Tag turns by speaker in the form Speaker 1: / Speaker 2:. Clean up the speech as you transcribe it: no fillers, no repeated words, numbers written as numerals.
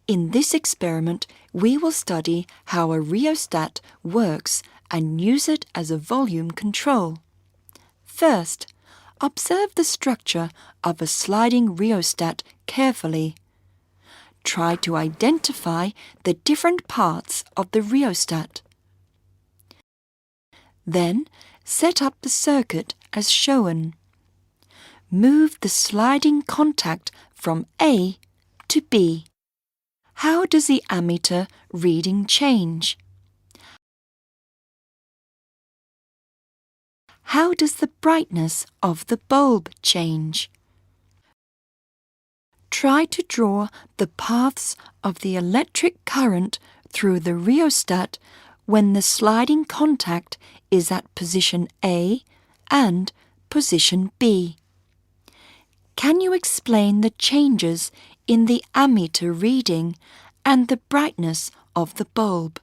Speaker 1: In this experiment, we will study how a rheostat works and use it as a volume control. First, observe the structure of a sliding rheostat carefully. Try to identify the different parts of the rheostat. Then, set up the circuit as shown. Move the sliding contact from A to B. How does the ammeter reading change? How does the brightness of the bulb change? Try to draw the paths of the electric current through the rheostat when the sliding contact is at position A and position B. Can you explain the changes in the ammeter reading and the brightness of the bulb?